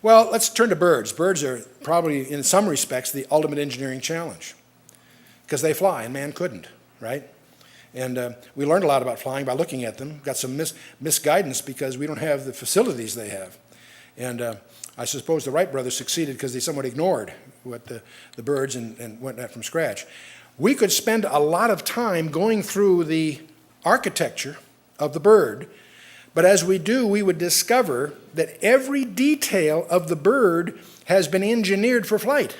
Well, let's turn to birds. Birds are probably, in some respects, the ultimate engineering challenge because they fly and man couldn't, right? And we learned a lot about flying by looking at them. Got some misguidance because we don't have the facilities they have. And I suppose the Wright brothers succeeded because they somewhat ignored what the birds and went at from scratch. We could spend a lot of time going through the architecture of the bird, but as we do, we would discover that every detail of the bird has been engineered for flight.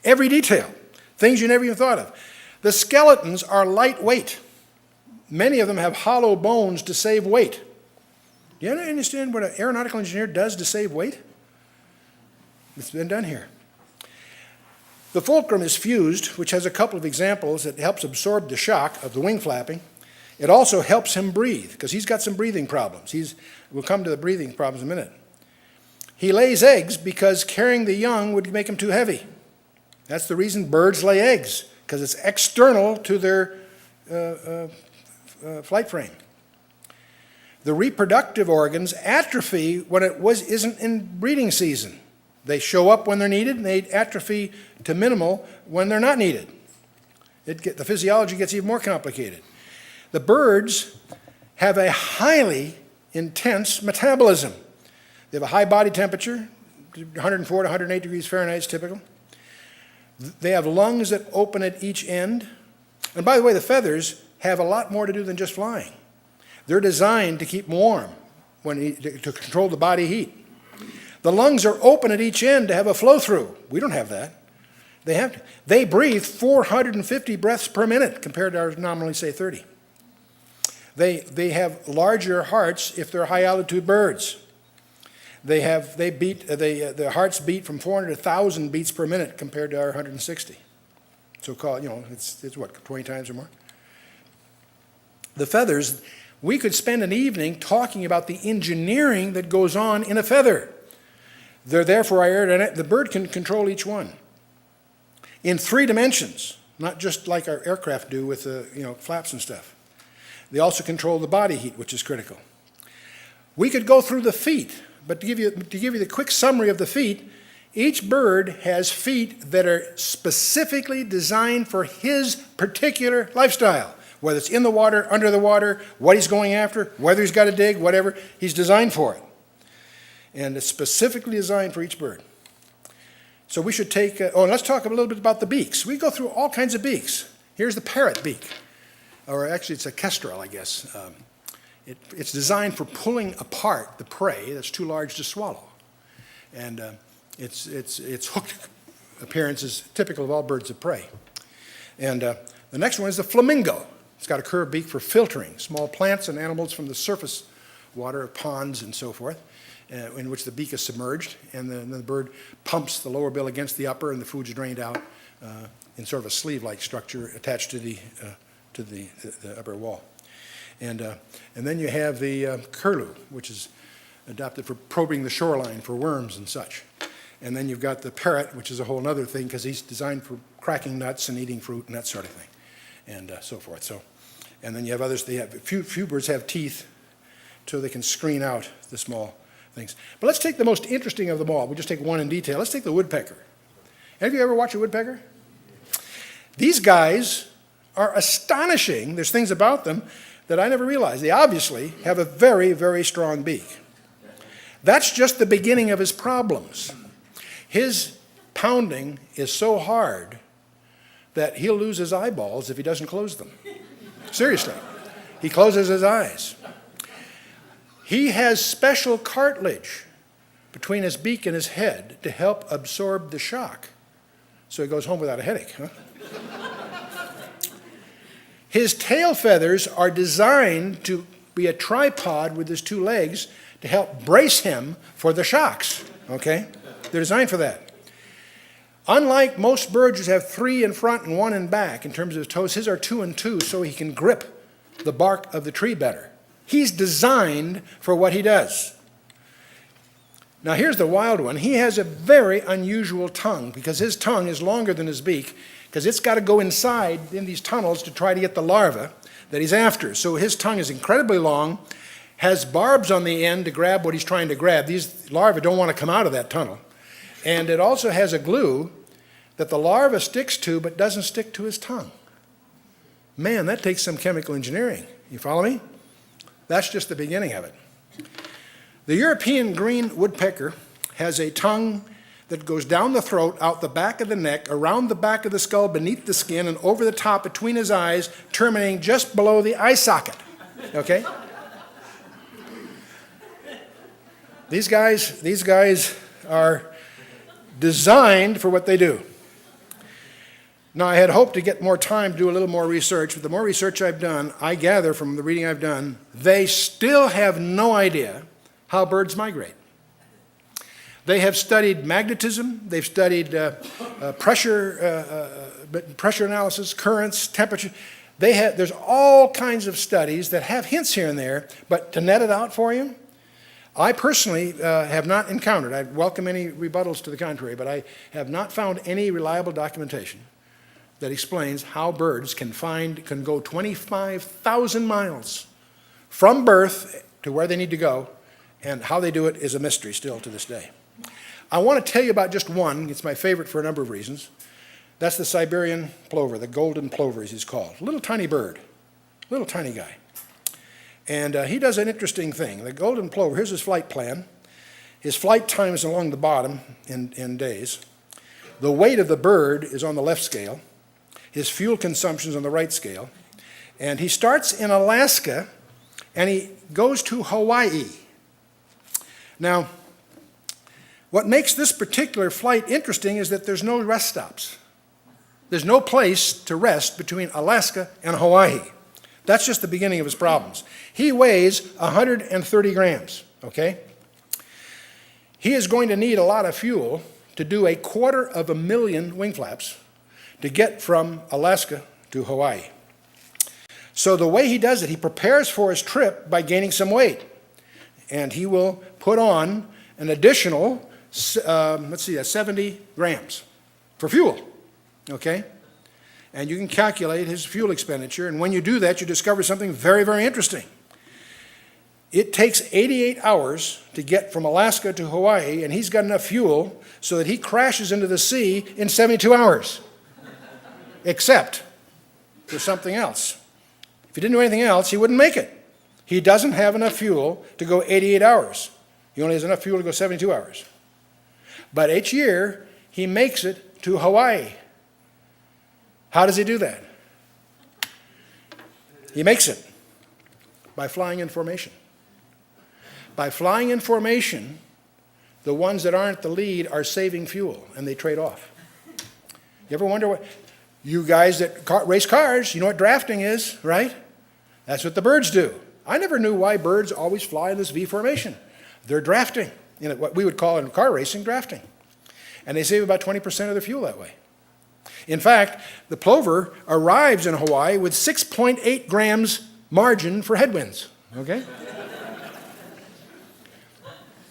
Every detail. Things you never even thought of. The skeletons are lightweight. Many of them have hollow bones to save weight. Do you understand what an aeronautical engineer does to save weight? It's been done here. The fulcrum is fused, which has a couple of examples that helps absorb the shock of the wing flapping. It also helps him breathe, because he's got some breathing problems. We'll come to the breathing problems in a minute. He lays eggs because carrying the young would make him too heavy. That's the reason birds lay eggs, because it's external to their flight frame. The reproductive organs atrophy when it isn't in breeding season. They show up when they're needed, and they atrophy to minimal when they're not needed. The physiology gets even more complicated. The birds have a highly intense metabolism. They have a high body temperature, 104 to 108 degrees Fahrenheit is typical. They have lungs that open at each end. And by the way, the feathers have a lot more to do than just flying. They're designed to keep warm, to control the body heat. The lungs are open at each end to have a flow-through. We don't have that. They breathe 450 breaths per minute compared to our nominally, say, 30. They have larger hearts if they're high-altitude birds. Their hearts beat from 400 to 1,000 beats per minute compared to our 160. So-called, it's what, 20 times or more? The feathers, we could spend an evening talking about the engineering that goes on in a feather. They're there for our aerodynamics. The bird can control each one in 3 dimensions, not just like our aircraft do with flaps and stuff. They also control the body heat, which is critical. We could go through the feet, but to give you the quick summary of the feet, each bird has feet that are specifically designed for his particular lifestyle, whether it's in the water, under the water, what he's going after, whether he's got to dig, whatever, he's designed for it. And it's specifically designed for each bird. So we should take, and let's talk a little bit about the beaks. We go through all kinds of beaks. Here's the parrot beak, or actually it's a kestrel, I guess. It's designed for pulling apart the prey that's too large to swallow. And its hooked appearance is typical of all birds of prey. And the next one is the flamingo. It's got a curved beak for filtering small plants and animals from the surface water of ponds and so forth, in which the beak is submerged, and then the bird pumps the lower bill against the upper, and the food's drained out in sort of a sleeve-like structure attached to the upper wall. And then you have the curlew, which is adapted for probing the shoreline for worms and such. And then you've got the parrot, which is a whole other thing, because he's designed for cracking nuts and eating fruit and that sort of thing, and so forth. And then you have others. They have few birds have teeth, so they can screen out the small things. But let's take the most interesting of them all. We'll just take one in detail. Let's take the woodpecker. Have you ever watched a woodpecker? These guys are astonishing. There's things about them that I never realized. They obviously have a very, very strong beak. That's just the beginning of his problems. His pounding is so hard that he'll lose his eyeballs if he doesn't close them. Seriously. He closes his eyes. He has special cartilage between his beak and his head to help absorb the shock. So he goes home without a headache, huh? His tail feathers are designed to be a tripod with his 2 legs to help brace him for the shocks, okay? They're designed for that. Unlike most birds who have 3 in front and 1 in back in terms of his toes, his are 2 and 2 so he can grip the bark of the tree better. He's designed for what he does. Now here's the wild one. He has a very unusual tongue because his tongue is longer than his beak because it's got to go inside in these tunnels to try to get the larva that he's after. So his tongue is incredibly long. has barbs on the end to grab what he's trying to grab. These larvae don't want to come out of that tunnel. And it also has a glue that the larva sticks to but doesn't stick to his tongue. Man, that takes some chemical engineering. You follow me? That's just the beginning of it. The European green woodpecker has a tongue that goes down the throat, out the back of the neck, around the back of the skull, beneath the skin, and over the top between his eyes, terminating just below the eye socket. Okay? These guys are designed for what they do. Now, I had hoped to get more time to do a little more research, but the more research I've done, I gather from the reading I've done, they still have no idea how birds migrate. They have studied magnetism, they've studied pressure analysis, currents, temperature. There's all kinds of studies that have hints here and there, but to net it out for you, I personally have not encountered, I welcome any rebuttals to the contrary, but I have not found any reliable documentation that explains how birds can go 25,000 miles from birth to where they need to go, and how they do it is a mystery still to this day. I want to tell you about just one. It's my favorite for a number of reasons. That's the Siberian plover, the golden plover as he's called. Little tiny bird, little tiny guy. And he does an interesting thing. The golden plover, here's his flight plan. His flight time is along the bottom in days. The weight of the bird is on the left scale. His fuel consumption is on the right scale. And he starts in Alaska and he goes to Hawaii. Now, what makes this particular flight interesting is that there's no rest stops. There's no place to rest between Alaska and Hawaii. That's just the beginning of his problems. He weighs 130 grams, okay? He is going to need a lot of fuel to do 250,000 wing flaps to get from Alaska to Hawaii. So the way he does it, he prepares for his trip by gaining some weight. And he will put on an additional 70 grams for fuel, okay? And you can calculate his fuel expenditure, and when you do that, you discover something very, very interesting. It takes 88 hours to get from Alaska to Hawaii, and he's got enough fuel so that he crashes into the sea in 72 hours. Except there's something else. If he didn't do anything else, he wouldn't make it. He doesn't have enough fuel to go 88 hours. He only has enough fuel to go 72 hours. But each year, he makes it to Hawaii. How does he do that? He makes it by flying in formation. By flying in formation, the ones that aren't the lead are saving fuel, and they trade off. You ever wonder what... You guys that race cars, you know what drafting is, right? That's what the birds do. I never knew why birds always fly in this V formation. They're drafting, what we would call in car racing, drafting. And they save about 20% of their fuel that way. In fact, the plover arrives in Hawaii with 6.8 grams margin for headwinds, okay?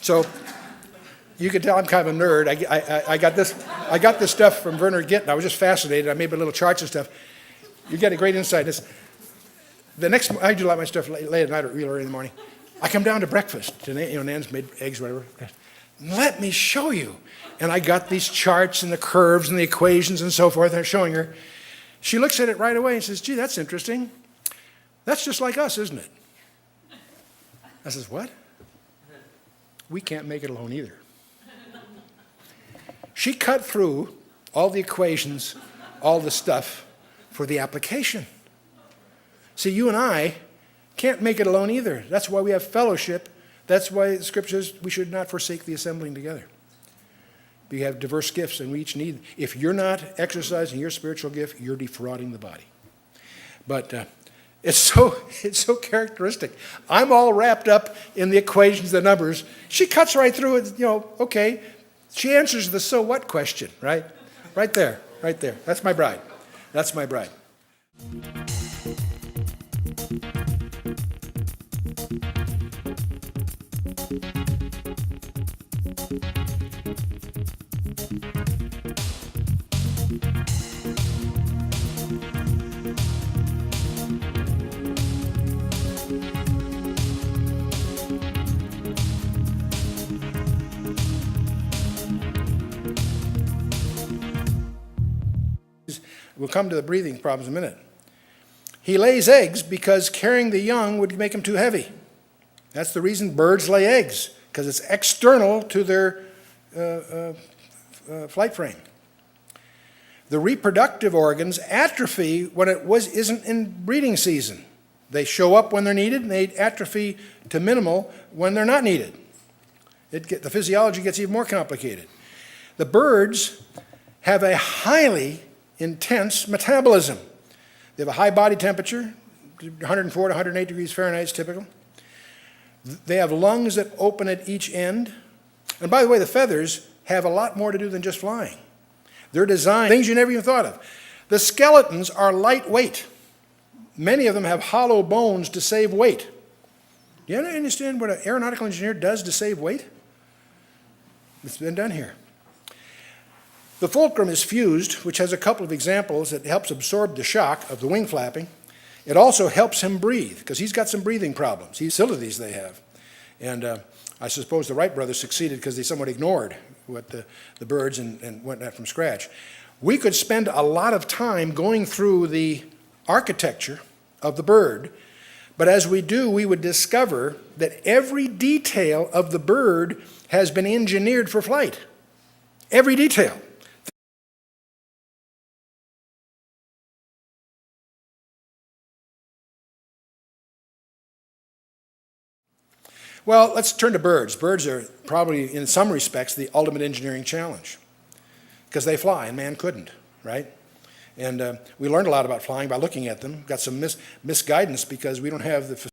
So you can tell I'm kind of a nerd. I got this stuff from Werner Gitt, and I was just fascinated. I made little charts and stuff. You get a great insight. I do a lot of my stuff late at night or real early in the morning. I come down to breakfast. Nan's made eggs, whatever. Let me show you. And I got these charts and the curves and the equations and so forth. I'm showing her. She looks at it right away and says, gee, that's interesting. That's just like us, isn't it? I says, what? We can't make it alone either. She cut through all the equations, all the stuff for the application. See, you and I can't make it alone either. That's why we have fellowship. That's why the Scripture says we should not forsake the assembling together. We have diverse gifts, and we each need. If you're not exercising your spiritual gift, you're defrauding the body. But it's so characteristic. I'm all wrapped up in the equations, the numbers. She cuts right through it. Okay. She answers the so what question, right? Right there. That's my bride. That's my bride. We'll come to the breathing problems in a minute. He lays eggs because carrying the young would make him too heavy. That's the reason birds lay eggs, because it's external to their flight frame. The reproductive organs atrophy when it isn't in breeding season. They show up when they're needed, and they atrophy to minimal when they're not needed. The physiology gets even more complicated. The birds have a highly intense metabolism. They have a high body temperature, 104 to 108 degrees Fahrenheit is typical. They have lungs that open at each end. And by the way, the feathers have a lot more to do than just flying. They're designed, things you never even thought of. The skeletons are lightweight. Many of them have hollow bones to save weight. Do you understand what an aeronautical engineer does to save weight? It's been done here. The fulcrum is fused, which has a couple of examples that helps absorb the shock of the wing flapping. It also helps him breathe, because he's got some breathing problems, facilities they have. And I suppose the Wright brothers succeeded because they somewhat ignored what the birds and went at from scratch. We could spend a lot of time going through the architecture of the bird, but as we do, we would discover that every detail of the bird has been engineered for flight. Every detail. Well, let's turn to birds. Birds are probably, in some respects, the ultimate engineering challenge, because they fly and man couldn't, right? And we learned a lot about flying by looking at them. Got some misguidance because we don't have the